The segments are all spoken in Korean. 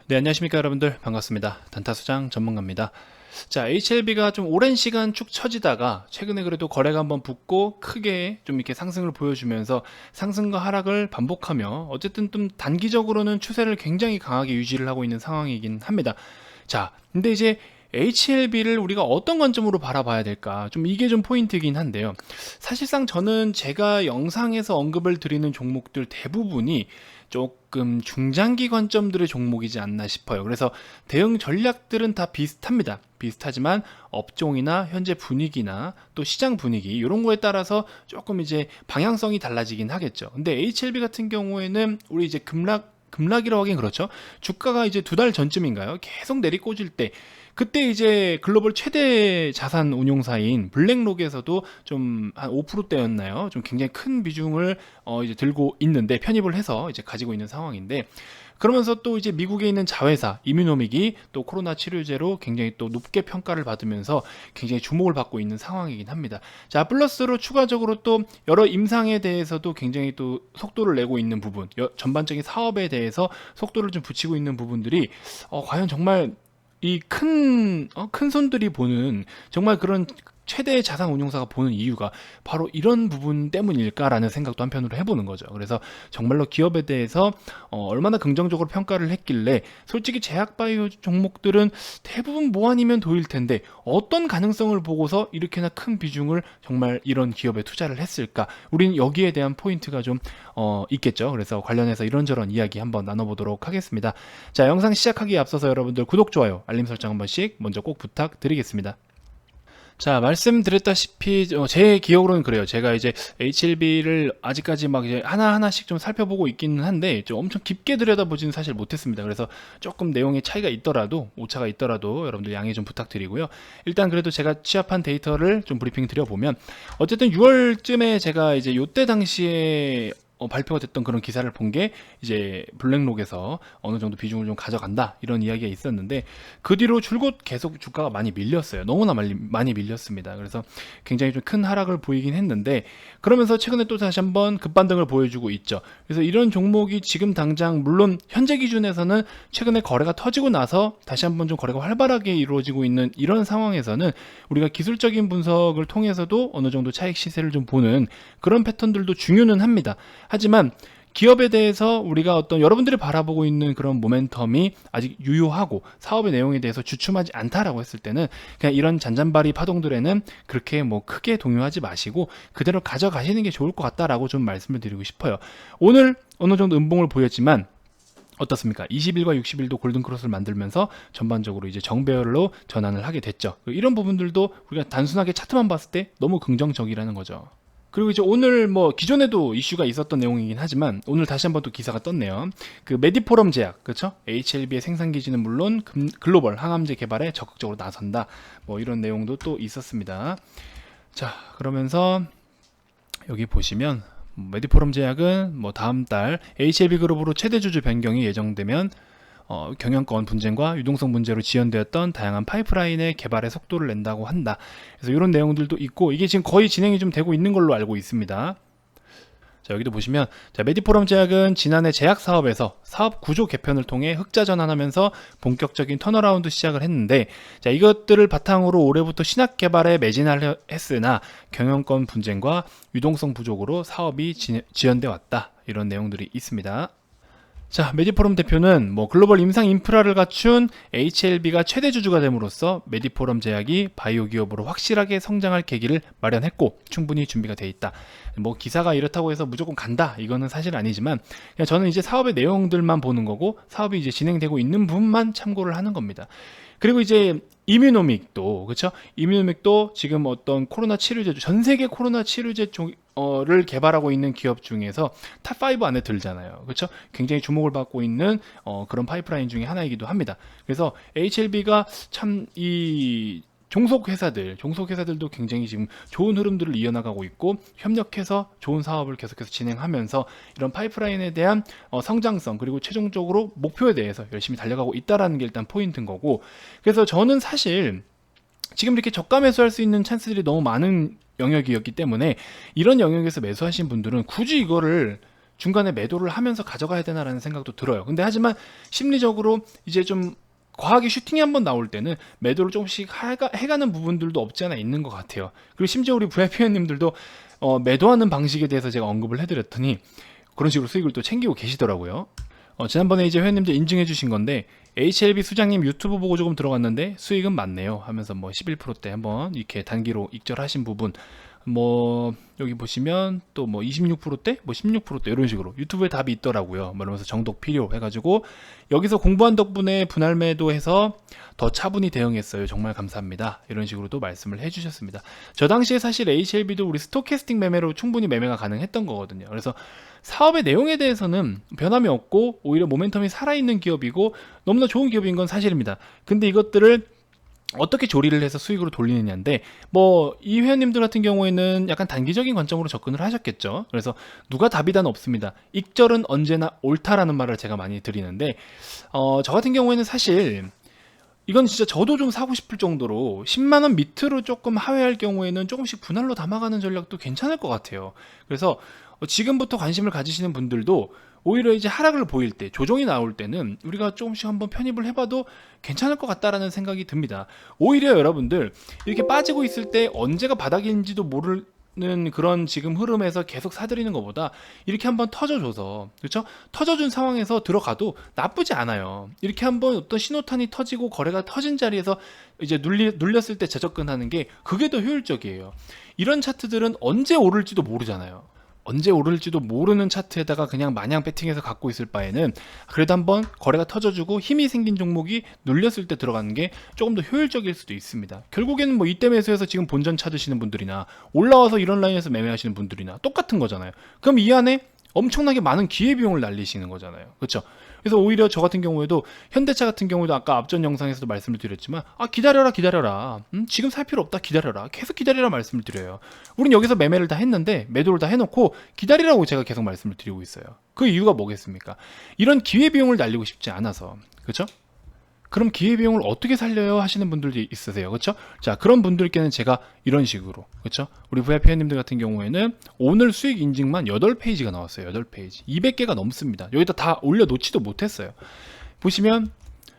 네, 안녕하십니까 여러분들. 반갑습니다. 단타수장 전문가입니다. 자, HLB가 좀 오랜 시간 축 처지다가 최근에 그래도 거래가 한번 붙고 크게 좀 이렇게 상승을 보여주면서 상승과 하락을 반복하며 어쨌든 좀 단기적으로는 추세를 굉장히 강하게 유지를 하고 있는 상황이긴 합니다. 자, 근데 이제 HLB를 우리가 어떤 관점으로 바라봐야 될까? 좀 이게 좀 포인트이긴 한데요. 사실상 저는 제가 영상에서 언급을 드리는 종목들 대부분이 조금 중장기 관점들의 종목이지 않나 싶어요. 그래서 대응 전략들은 다 비슷합니다. 비슷하지만 업종이나 현재 분위기나 또 시장 분위기 이런 거에 따라서 조금 이제 방향성이 달라지긴 하겠죠. 근데 HLB 같은 경우에는 우리 이제 급락이라고 하긴 그렇죠. 주가가 이제 2달 전쯤인가요? 계속 내리꽂을 때 그때 이제 글로벌 최대 자산 운용사인 블랙록에서도 좀 한 5%대였나요? 좀 굉장히 큰 비중을 이제 들고 있는데 편입을 해서 이제 가지고 있는 상황인데 그러면서 또 이제 미국에 있는 자회사 이뮤노믹이 또 코로나 치료제로 굉장히 또 높게 평가를 받으면서 굉장히 주목을 받고 있는 상황이긴 합니다. 자, 플러스로 추가적으로 또 여러 임상에 대해서도 굉장히 또 속도를 내고 있는 부분, 전반적인 사업에 대해서 속도를 좀 붙이고 있는 부분들이 과연 정말 이 큰 손들이 보는 정말 그런 최대의 자산 운용사가 보는 이유가 바로 이런 부분 때문일까라는 생각도 한편으로 해보는 거죠. 그래서 정말로 기업에 대해서 얼마나 긍정적으로 평가를 했길래 솔직히 제약바이오 종목들은 대부분 뭐 아니면 도일 텐데 어떤 가능성을 보고서 이렇게나 큰 비중을 정말 이런 기업에 투자를 했을까? 우리는 여기에 대한 포인트가 좀 있겠죠. 그래서 관련해서 이런저런 이야기 한번 나눠보도록 하겠습니다. 자, 영상 시작하기에 앞서서 여러분들 구독, 좋아요, 알림 설정 한 번씩 먼저 꼭 부탁드리겠습니다. 자, 말씀드렸다시피 제 기억으로는 그래요. 제가 이제 HLB를 아직까지 막 이제 하나하나씩 좀 살펴보고 있기는 한데 좀 엄청 깊게 들여다보지는 사실 못했습니다. 그래서 조금 내용의 차이가 있더라도 오차가 있더라도 여러분들 양해 좀 부탁드리고요. 일단 그래도 제가 취합한 데이터를 좀 브리핑 드려보면 어쨌든 6월쯤에 제가 이제 요때 당시에 발표가 됐던 그런 기사를 본 게 이제 블랙록에서 어느 정도 비중을 좀 가져간다 이런 이야기가 있었는데 그 뒤로 줄곧 계속 주가가 많이 밀렸어요. 너무나 많이 밀렸습니다. 그래서 굉장히 좀 큰 하락을 보이긴 했는데 그러면서 최근에 또 다시 한번 급반등을 보여주고 있죠. 그래서 이런 종목이 지금 당장 물론 현재 기준에서는 최근에 거래가 터지고 나서 다시 한번 좀 거래가 활발하게 이루어지고 있는 이런 상황에서는 우리가 기술적인 분석을 통해서도 어느 정도 차익 시세를 좀 보는 그런 패턴들도 중요는 합니다. 하지만 기업에 대해서 우리가 어떤 여러분들이 바라보고 있는 그런 모멘텀이 아직 유효하고 사업의 내용에 대해서 주춤하지 않다라고 했을 때는 그냥 이런 잔잔바리 파동들에는 그렇게 뭐 크게 동요하지 마시고 그대로 가져가시는 게 좋을 것 같다라고 좀 말씀을 드리고 싶어요. 오늘 어느 정도 음봉을 보였지만 어떻습니까? 20일과 60일도 골든크로스를 만들면서 전반적으로 이제 정배열로 전환을 하게 됐죠. 이런 부분들도 우리가 단순하게 차트만 봤을 때 너무 긍정적이라는 거죠. 그리고 이제 오늘 뭐 기존에도 이슈가 있었던 내용이긴 하지만 오늘 다시 한번 또 기사가 떴네요. 그 메디포럼 제약, 그렇죠? HLB의 생산 기지는 물론 글로벌 항암제 개발에 적극적으로 나선다. 뭐 이런 내용도 또 있었습니다. 자, 그러면서 여기 보시면 메디포럼 제약은 뭐 다음 달 HLB 그룹으로 최대 주주 변경이 예정되면 경영권 분쟁과 유동성 문제로 지연되었던 다양한 파이프라인의 개발에 속도를 낸다고 한다. 그래서 이런 내용들도 있고 이게 지금 거의 진행이 좀 되고 있는 걸로 알고 있습니다. 자, 여기도 보시면 메디포럼 제약은 지난해 제약 사업에서 사업 구조 개편을 통해 흑자 전환하면서 본격적인 턴어라운드 시작을 했는데 자, 이것들을 바탕으로 올해부터 신약 개발에 매진하려 했으나 경영권 분쟁과 유동성 부족으로 사업이 지연돼 왔다. 이런 내용들이 있습니다. 자, 메디포럼 대표는 뭐 글로벌 임상 인프라를 갖춘 HLB가 최대 주주가 됨으로써 메디포럼 제약이 바이오 기업으로 확실하게 성장할 계기를 마련했고 충분히 준비가 돼 있다. 뭐 기사가 이렇다고 해서 무조건 간다 이거는 사실 아니지만 그냥 저는 이제 사업의 내용들만 보는 거고 사업이 이제 진행되고 있는 부분만 참고를 하는 겁니다. 그리고 이제 이뮤노믹도 그렇죠? 이뮤노믹도 지금 어떤 코로나 치료제 전 세계 코로나 치료제 를 개발하고 있는 기업 중에서 탑5 안에 들잖아요. 그렇죠? 굉장히 주목을 받고 있는 그런 파이프라인 중에 하나이기도 합니다. 그래서 HLB가 참 이 종속회사들도 굉장히 지금 좋은 흐름들을 이어나가고 있고 협력해서 좋은 사업을 계속해서 진행하면서 이런 파이프라인에 대한 성장성 그리고 최종적으로 목표에 대해서 열심히 달려가고 있다라는 게 일단 포인트인 거고 그래서 저는 사실 지금 이렇게 저가 매수할 수 있는 찬스들이 너무 많은 영역이었기 때문에 이런 영역에서 매수하신 분들은 굳이 이거를 중간에 매도를 하면서 가져가야 되나라는 생각도 들어요. 근데 하지만 심리적으로 이제 좀 과하게 슈팅이 한번 나올 때는 매도를 조금씩 해가는 부분들도 없지 않아 있는 것 같아요. 그리고 심지어 우리 VIP 회원님들도 매도하는 방식에 대해서 제가 언급을 해드렸더니 그런 식으로 수익을 또 챙기고 계시더라고요. 지난번에 이제 회원님들 인증해 주신 건데 HLB 수장님 유튜브 보고 조금 들어갔는데 수익은 많네요 하면서 뭐 11%대 한번 이렇게 단기로 익절하신 부분, 뭐 여기 보시면 또 뭐 26%대 뭐 16%대 이런 식으로 유튜브에 답이 있더라고요. 뭐 이러면서 정독 필요 해가지고 여기서 공부한 덕분에 분할 매도해서 더 차분히 대응했어요. 정말 감사합니다. 이런 식으로도 말씀을 해주셨습니다. 저 당시에 사실 HLB도 우리 스토캐스팅 매매로 충분히 매매가 가능했던 거거든요. 그래서 사업의 내용에 대해서는 변함이 없고 오히려 모멘텀이 살아있는 기업이고 너무나 좋은 기업인 건 사실입니다. 근데 이것들을 어떻게 조리를 해서 수익으로 돌리느냐인데, 뭐 이 회원님들 같은 경우에는 약간 단기적인 관점으로 접근을 하셨겠죠. 그래서 누가 답이란 없습니다. 익절은 언제나 옳다라는 말을 제가 많이 드리는데, 저 같은 경우에는 사실 이건 진짜 저도 좀 사고 싶을 정도로 10만원 밑으로 조금 하회할 경우에는 조금씩 분할로 담아가는 전략도 괜찮을 것 같아요. 그래서 지금부터 관심을 가지시는 분들도 오히려 이제 하락을 보일 때, 조정이 나올 때는 우리가 조금씩 한번 편입을 해봐도 괜찮을 것 같다라는 생각이 듭니다. 오히려 여러분들 이렇게 빠지고 있을 때 언제가 바닥인지도 모르는 그런 지금 흐름에서 계속 사들이는 것보다 이렇게 한번 터져줘서, 그렇죠? 터져준 상황에서 들어가도 나쁘지 않아요. 이렇게 한번 어떤 신호탄이 터지고 거래가 터진 자리에서 이제 눌렸을 때 재접근하는 게 그게 더 효율적이에요. 이런 차트들은 언제 오를지도 모르잖아요. 언제 오를지도 모르는 차트에다가 그냥 마냥 배팅해서 갖고 있을 바에는 그래도 한번 거래가 터져주고 힘이 생긴 종목이 눌렸을 때 들어가는 게 조금 더 효율적일 수도 있습니다. 결국에는 뭐 이때 매수해서 지금 본전 찾으시는 분들이나 올라와서 이런 라인에서 매매하시는 분들이나 똑같은 거잖아요. 그럼 이 안에 엄청나게 많은 기회비용을 날리시는 거잖아요. 그렇죠? 그래서 오히려 저 같은 경우에도 현대차 같은 경우도 아까 앞전 영상에서도 말씀을 드렸지만 기다려라 지금 살 필요 없다, 기다려라, 계속 기다리라 말씀을 드려요. 우린 여기서 매매를 다 했는데 매도를 다 해놓고 기다리라고 제가 계속 말씀을 드리고 있어요. 그 이유가 뭐겠습니까? 이런 기회비용을 날리고 싶지 않아서. 그렇죠? 그럼 기회비용을 어떻게 살려요 하시는 분들도 있으세요. 그렇죠? 자, 그런 분들께는 제가 이런 식으로, 그렇죠? 우리 VIP 회원님들 같은 경우에는 오늘 수익 인증만 8페이지가 나왔어요. 8페이지. 200개가 넘습니다. 여기다 다 올려놓지도 못했어요. 보시면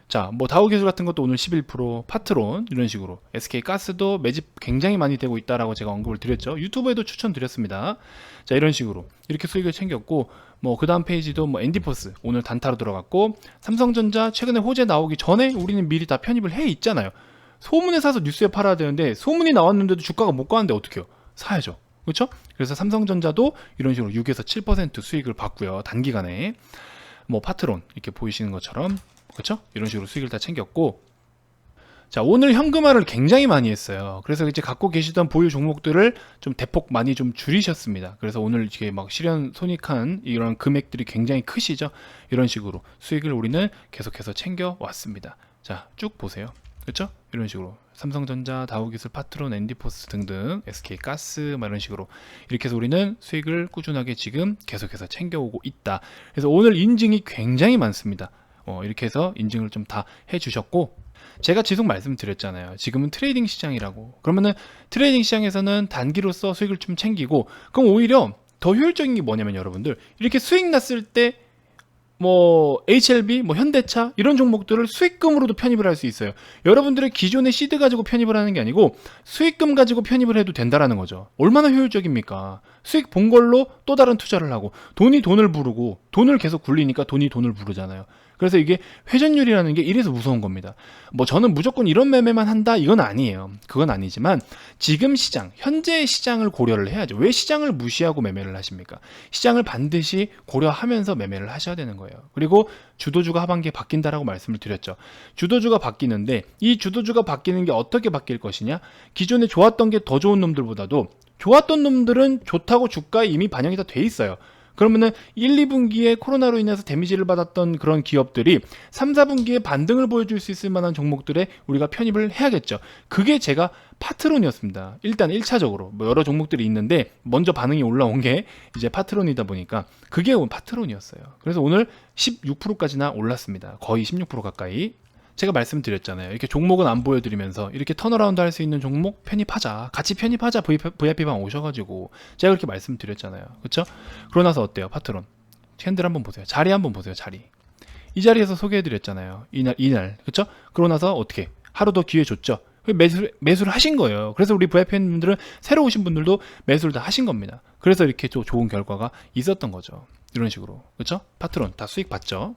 자, 뭐 다우기술 같은 것도 오늘 11%, 파트론 이런 식으로, SK가스도 매집 굉장히 많이 되고 있다라고 제가 언급을 드렸죠. 유튜브에도 추천드렸습니다. 자, 이런 식으로 이렇게 수익을 챙겼고, 뭐 그 다음 페이지도 뭐 엔디포스 오늘 단타로 들어갔고, 삼성전자 최근에 호재 나오기 전에 우리는 미리 다 편입을 해 있잖아요. 소문에 사서 뉴스에 팔아야 되는데 소문이 나왔는데도 주가가 못 가는데 어떡해요? 사야죠. 그렇죠? 그래서 삼성전자도 이런 식으로 6에서 7% 수익을 봤고요. 단기간에. 뭐 파트론 이렇게 보이시는 것처럼, 그렇죠? 이런 식으로 수익을 다 챙겼고, 자, 오늘 현금화를 굉장히 많이 했어요. 그래서 이제 갖고 계시던 보유 종목들을 좀 대폭 많이 좀 줄이셨습니다. 그래서 오늘 이게 막 실현 손익한 이런 금액들이 굉장히 크시죠? 이런 식으로 수익을 우리는 계속해서 챙겨 왔습니다. 자, 쭉 보세요. 그렇죠? 이런 식으로 삼성전자, 다우기술, 파트론, 엔디포스 등등, SK가스 이런 식으로 이렇게 해서 우리는 수익을 꾸준하게 지금 계속해서 챙겨오고 있다. 그래서 오늘 인증이 굉장히 많습니다. 이렇게 해서 인증을 좀 다 해주셨고, 제가 지속 말씀드렸잖아요. 지금은 트레이딩 시장이라고. 그러면은 트레이딩 시장에서는 단기로서 수익을 좀 챙기고, 그럼 오히려 더 효율적인 게 뭐냐면 여러분들 이렇게 수익 났을 때 뭐 HLB, 뭐 현대차 이런 종목들을 수익금으로도 편입을 할 수 있어요. 여러분들의 기존의 시드 가지고 편입을 하는 게 아니고 수익금 가지고 편입을 해도 된다라는 거죠. 얼마나 효율적입니까? 수익 본 걸로 또 다른 투자를 하고, 돈이 돈을 부르고, 돈을 계속 굴리니까 돈이 돈을 부르잖아요. 그래서 이게 회전율이라는 게 이래서 무서운 겁니다. 뭐 저는 무조건 이런 매매만 한다 이건 아니에요. 그건 아니지만 지금 시장, 현재의 시장을 고려를 해야죠. 왜 시장을 무시하고 매매를 하십니까? 시장을 반드시 고려하면서 매매를 하셔야 되는 거예요. 그리고 주도주가 하반기에 바뀐다라고 말씀을 드렸죠. 주도주가 바뀌는데 이 주도주가 바뀌는 게 어떻게 바뀔 것이냐? 기존에 좋았던 게 더 좋은 놈들보다도 좋았던 놈들은 좋다고 주가에 이미 반영이 다 돼 있어요. 그러면은 1, 2분기에 코로나로 인해서 데미지를 받았던 그런 기업들이 3, 4분기에 반등을 보여줄 수 있을 만한 종목들에 우리가 편입을 해야겠죠. 그게 제가 파트론이었습니다. 일단 1차적으로 뭐 여러 종목들이 있는데 먼저 반응이 올라온 게 이제 파트론이다 보니까 그게 파트론이었어요. 그래서 오늘 16%까지나 올랐습니다. 거의 16% 가까이. 제가 말씀드렸잖아요. 이렇게 종목은 안 보여드리면서 이렇게 턴어라운드 할 수 있는 종목 편입하자, 같이 편입하자, VIP방 오셔가지고 제가 그렇게 말씀드렸잖아요. 그렇죠? 그러고 나서 어때요? 파트론 캔들 한번 보세요. 자리 한번 보세요. 자리. 이 자리에서 소개해드렸잖아요. 이날. 그쵸? 그러고 나서 어떻게? 하루 더 기회 줬죠. 매수를 하신 거예요. 그래서 우리 VIP분들은 새로 오신 분들도 매수를 다 하신 겁니다. 그래서 이렇게 또 좋은 결과가 있었던 거죠. 이런 식으로. 그쵸? 파트론 다 수익 봤죠?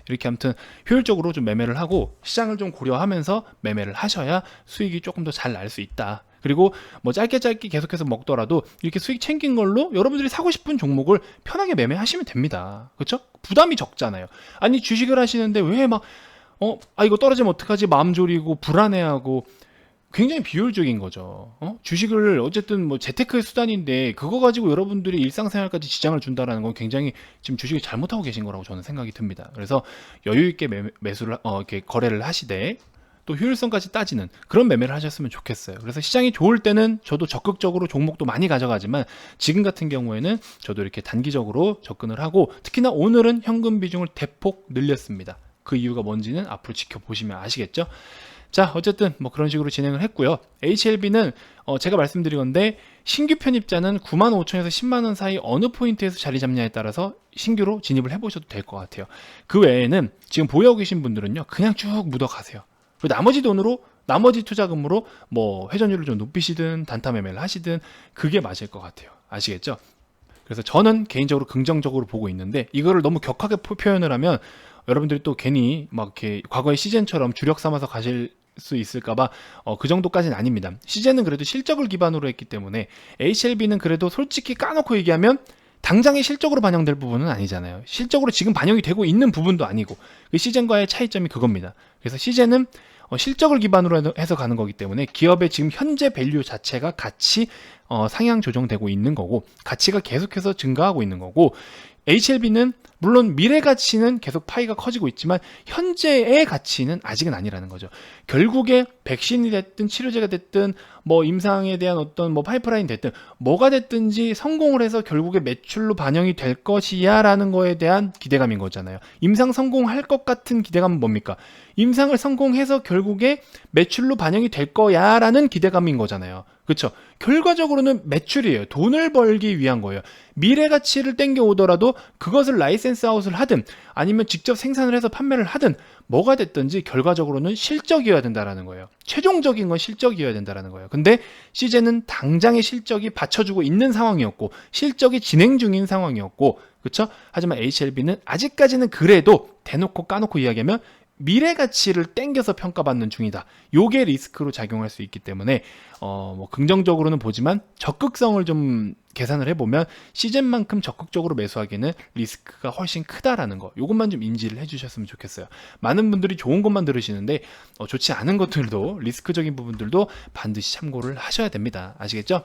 이렇게 아무튼 효율적으로 좀 매매를 하고 시장을 좀 고려하면서 매매를 하셔야 수익이 조금 더 잘 날 수 있다. 그리고 뭐 짧게 계속해서 먹더라도 이렇게 수익 챙긴 걸로 여러분들이 사고 싶은 종목을 편하게 매매하시면 됩니다. 그렇죠? 부담이 적잖아요. 아니 주식을 하시는데 왜 막 이거 떨어지면 어떡하지? 마음 졸이고 불안해하고 굉장히 비효율적인 거죠. 주식을 어쨌든 뭐 재테크의 수단인데 그거 가지고 여러분들이 일상생활까지 지장을 준다라는 건 굉장히 지금 주식을 잘못하고 계신 거라고 저는 생각이 듭니다. 그래서 여유 있게 매수를 이렇게 거래를 하시되 또 효율성까지 따지는 그런 매매를 하셨으면 좋겠어요. 그래서 시장이 좋을 때는 저도 적극적으로 종목도 많이 가져가지만 지금 같은 경우에는 저도 이렇게 단기적으로 접근을 하고 특히나 오늘은 현금 비중을 대폭 늘렸습니다. 그 이유가 뭔지는 앞으로 지켜보시면 아시겠죠? 자, 어쨌든 뭐 그런 식으로 진행을 했고요. HLB는 제가 말씀드린 건데 신규 편입자는 95,000에서 10만원 사이 어느 포인트에서 자리 잡냐에 따라서 신규로 진입을 해보셔도 될 것 같아요. 그 외에는 지금 보유하고 계신 분들은요, 그냥 쭉 묻어가세요. 그리고 나머지 돈으로, 나머지 투자금으로 뭐 회전율을 좀 높이시든 단타 매매를 하시든 그게 맞을 것 같아요. 아시겠죠? 그래서 저는 개인적으로 긍정적으로 보고 있는데 이거를 너무 격하게 표현을 하면 여러분들이 또 괜히 막 이렇게 과거의 시젠처럼 주력 삼아서 가실 수 있을까봐 그 정도까지는 아닙니다. 시젠은 그래도 실적을 기반으로 했기 때문에 HLB는 그래도 솔직히 까놓고 얘기하면 당장의 실적으로 반영될 부분은 아니잖아요. 실적으로 지금 반영이 되고 있는 부분도 아니고 그 시젠과의 차이점이 그겁니다. 그래서 시젠은 실적을 기반으로 해서 가는 거기 때문에 기업의 지금 현재 밸류 자체가 같이 상향 조정되고 있는 거고 가치가 계속해서 증가하고 있는 거고 HLB는 물론 미래 가치는 계속 파이가 커지고 있지만 현재의 가치는 아직은 아니라는 거죠. 결국에 백신이 됐든 치료제가 됐든 뭐 임상에 대한 어떤 뭐 파이프라인 됐든 뭐가 됐든지 성공을 해서 결국에 매출로 반영이 될 것이야 라는 거에 대한 기대감인 거잖아요. 임상 성공할 것 같은 기대감은 뭡니까? 임상을 성공해서 결국에 매출로 반영이 될 거야 라는 기대감인 거잖아요. 그렇죠? 결과적으로는 매출이에요. 돈을 벌기 위한 거예요. 미래 가치를 땡겨 오더라도 그것을 라이센스 아웃을 하든 아니면 직접 생산을 해서 판매를 하든 뭐가 됐든지 결과적으로는 실적이어야 된다라는 거예요. 최종적인 건 실적이어야 된다라는 거예요. 근데 시제는 당장의 실적이 받쳐주고 있는 상황이었고 실적이 진행 중인 상황이었고 그렇죠? 하지만 HLB는 아직까지는 그래도 대놓고 까놓고 이야기하면 미래 가치를 땡겨서 평가받는 중이다. 요게 리스크로 작용할 수 있기 때문에 뭐 긍정적으로는 보지만 적극성을 좀 계산을 해보면 시즌만큼 적극적으로 매수하기에는 리스크가 훨씬 크다라는 거. 요것만 좀 인지를 해주셨으면 좋겠어요. 많은 분들이 좋은 것만 들으시는데 좋지 않은 것들도 리스크적인 부분들도 반드시 참고를 하셔야 됩니다. 아시겠죠?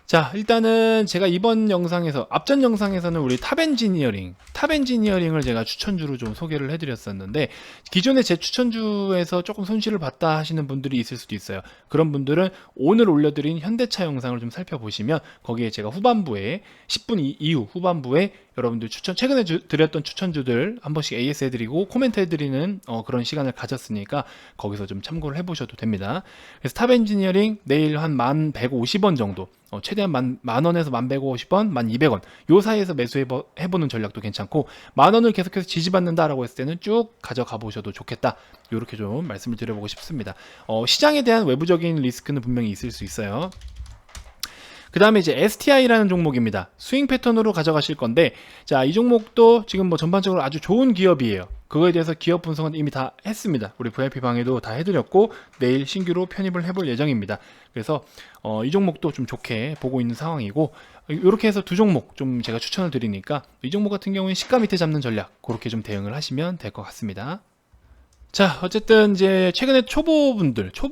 자, 일단은 제가 이번 영상에서 앞전 영상에서는 우리 탑엔지니어링을 제가 추천주로 좀 소개를 해드렸었는데 기존에 제 추천주에서 조금 손실을 봤다 하시는 분들이 있을 수도 있어요. 그런 분들은 오늘 올려드린 현대차 영상을 좀 살펴보시면 거기에 제가 후반부에 10분 이후 후반부에 여러분들 최근에 드렸던 추천주들 한 번씩 AS 해드리고 코멘트 해드리는 그런 시간을 가졌으니까 거기서 좀 참고를 해보셔도 됩니다. 그래서 탑엔지니어링 내일 한 1150원 정도 최대한 만원에서 1150원, 1200원 요 사이에서 매수해보는 전략도 괜찮고 만원을 계속해서 지지받는다라고 했을 때는 쭉 가져가 보셔도 좋겠다. 이렇게 좀 말씀을 드려보고 싶습니다. 시장에 대한 외부적인 리스크는 분명히 있을 수 있어요. 그 다음에 이제 STI라는 종목입니다. 스윙 패턴으로 가져가실 건데, 자, 이 종목도 지금 뭐 전반적으로 아주 좋은 기업이에요. 그거에 대해서 기업 분석은 이미 다 했습니다. 우리 VIP 방에도 다 해드렸고, 내일 신규로 편입을 해볼 예정입니다. 그래서, 이 종목도 좀 좋게 보고 있는 상황이고, 이렇게 해서 두 종목 좀 제가 추천을 드리니까, 이 종목 같은 경우는 시가 밑에 잡는 전략, 그렇게 좀 대응을 하시면 될 것 같습니다. 자, 어쨌든 이제 최근에 초보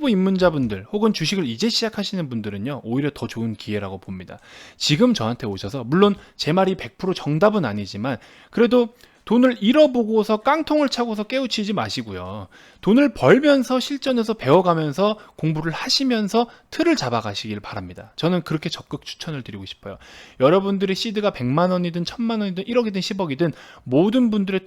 입문자분들 혹은 주식을 이제 시작하시는 분들은요 오히려 더 좋은 기회라고 봅니다. 지금 저한테 오셔서 물론 제 말이 100% 정답은 아니지만 그래도 돈을 잃어보고서 깡통을 차고서 깨우치지 마시고요. 돈을 벌면서 실전에서 배워가면서 공부를 하시면서 틀을 잡아가시길 바랍니다. 저는 그렇게 적극 추천을 드리고 싶어요. 여러분들의 시드가 100만 원이든 1000만 원이든 1억이든 10억이든 모든 분들의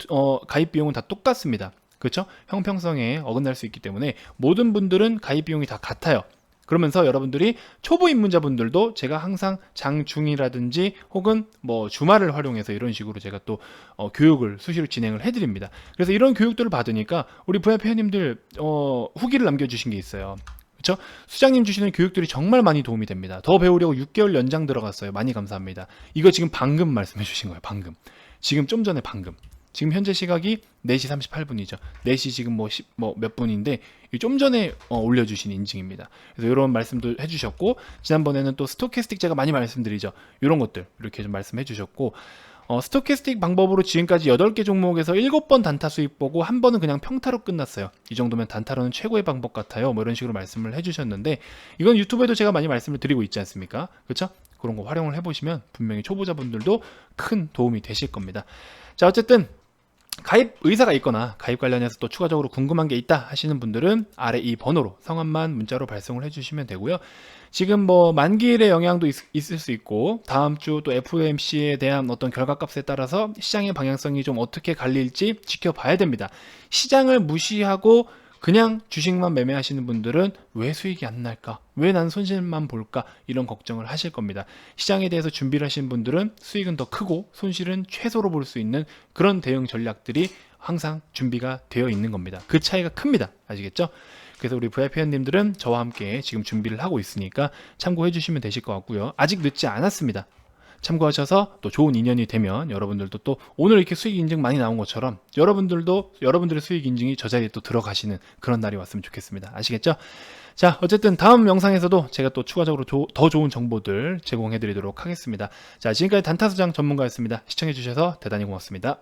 가입 비용은 다 똑같습니다. 그렇죠? 형평성에 어긋날 수 있기 때문에 모든 분들은 가입 비용이 다 같아요. 그러면서 여러분들이 초보 입문자분들도 제가 항상 장중이라든지 혹은 뭐 주말을 활용해서 이런 식으로 제가 또 교육을 수시로 진행을 해드립니다. 그래서 이런 교육들을 받으니까 우리 VIP 회원님들 후기를 남겨주신 게 있어요. 그렇죠? 수장님 주시는 교육들이 정말 많이 도움이 됩니다. 더 배우려고 6개월 연장 들어갔어요. 많이 감사합니다. 이거 지금 방금 말씀해 주신 거예요. 방금. 지금 좀 전에 방금. 지금 현재 시각이 4시 38분이죠. 4시 지금 몇 분인데 좀 전에 올려주신 인증입니다. 그래서 이런 말씀도 해주셨고, 지난번에는 또 스토캐스틱 제가 많이 말씀드리죠. 이런 것들 이렇게 좀 말씀해 주셨고, 스토캐스틱 방법으로 지금까지 8개 종목에서 7번 단타 수익 보고 한 번은 그냥 평타로 끝났어요. 이 정도면 단타로는 최고의 방법 같아요. 뭐 이런 식으로 말씀을 해주셨는데, 이건 유튜브에도 제가 많이 말씀을 드리고 있지 않습니까? 그렇죠? 그런 거 활용을 해보시면 분명히 초보자분들도 큰 도움이 되실 겁니다. 자, 어쨌든 가입 의사가 있거나 가입 관련해서 또 추가적으로 궁금한 게 있다 하시는 분들은 아래 이 번호로 성함만 문자로 발송을 해주시면 되고요. 지금 뭐 만기일의 영향도 있을 수 있고, 다음 주 또 FOMC에 대한 어떤 결과값에 따라서 시장의 방향성이 좀 어떻게 갈릴지 지켜봐야 됩니다. 시장을 무시하고 그냥 주식만 매매하시는 분들은 왜 수익이 안 날까? 왜 난 손실만 볼까? 이런 걱정을 하실 겁니다. 시장에 대해서 준비를 하신 분들은 수익은 더 크고 손실은 최소로 볼 수 있는 그런 대응 전략들이 항상 준비가 되어 있는 겁니다. 그 차이가 큽니다. 아시겠죠? 그래서 우리 VIP 회원님들은 저와 함께 지금 준비를 하고 있으니까 참고해 주시면 되실 것 같고요. 아직 늦지 않았습니다. 참고하셔서 또 좋은 인연이 되면 여러분들도 또 오늘 이렇게 수익 인증 많이 나온 것처럼 여러분들도 여러분들의 수익 인증이 저 자리에 또 들어가시는 그런 날이 왔으면 좋겠습니다. 아시겠죠? 자, 어쨌든 다음 영상에서도 제가 또 추가적으로 더 좋은 정보들 제공해 드리도록 하겠습니다. 자, 지금까지 단타수장 전문가였습니다. 시청해 주셔서 대단히 고맙습니다.